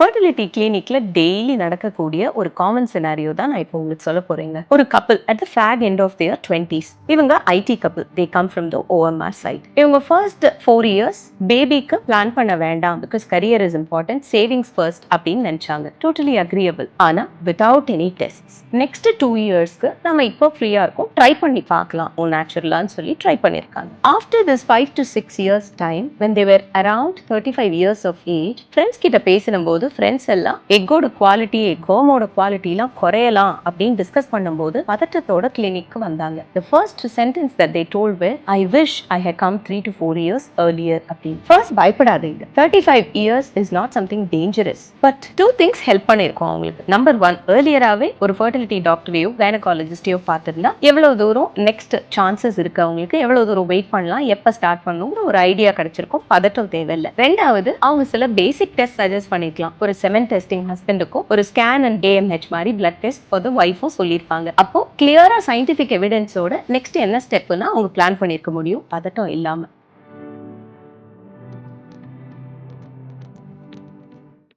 Fertility கிளினிக்ல daily நடக்கக்கூடிய ஒரு common scenario தான் நான் இப்போ உங்களுக்கு சொல்ல போறேங்க. ஒரு couple at the fag end of their 20s. இவங்க IT couple. They come from the OMR side. இவங்க ஃபர்ஸ்ட் 4 இயர்ஸ் பேபிக்கு பிளான் பண்ண வேண்டாம், because career is important, savings first அப்படின்னு நினைச்சாங்க. Totally agreeable. ஆனா வித்வுட் எனி டெஸ்ட். நெக்ஸ்ட் 2 இயர்ஸ்க்கு நம்ம இப்போ ஃப்ரீயா இருக்கும், ட்ரை பண்ணி பார்க்கலாம் நேச்சுரலான்னு சொல்லி ட்ரை பண்ணியிருக்காங்க. After this 5 to 6 years time, when they were around 35 years of age, friends கிட்ட பேசினும்போது ஃப்ரெண்ட்ஸ் எல்லாம் எக்கோட குவாலிட்டி, எக்கோமோட குவாலிட்டிலாம் குறையலாம் அப்படின்னு டிஸ்கஸ் பண்ணும்போது பதட்டத்தோட கிளினிக்கு வந்தாங்க. The first sentence that they told were, I wish I had come 3 to 4 years earlier அப்படின்னு. First பயப்படாதீங்க. 35 years is not something dangerous. But two things help பண்ணிருக்கோம் அவங்களுக்கு. நம்பர் 1, ஏர்லியராகவே ஒரு ஃபர்டிலிட்டி டாக்டரையோ கைனகாலஜிஸ்டையோ பார்த்துருந்தா எவ்வளவு தூரம் நெக்ஸ்ட் சான்சஸ் இருக்கு அவங்களுக்கு, எவ்வளவு தூரம் வெயிட் பண்ணலாம், எப்போ ஸ்டார்ட் பண்ணணுங்கிற ஒரு ஐடியா கிடைச்சிருக்கும். பதட்டம் தேவையில்லை. ரெண்டாவது, அவங்க சில பேசிக் டெஸ்ட் சஜஸ்ட் பண்ணிக்கலாம். ஒரு செமன் டெஸ்டிங் ஹஸ்பண்டுக்கும், ஒரு ஸ்கேன் அண்ட் AMH மாதிரி பிளட் டெஸ்ட் ஃபார் தி வைஃபும் சொல்லியிருப்பாங்க. அப்போ கிளியரா சயின்டிபிக் எவிடன்ஸோட நெக்ஸ்ட் என்ன ஸ்டெப்னா அவங்க பிளான் பண்ணிருக்க முடியும், பதட்டம் இல்லாம.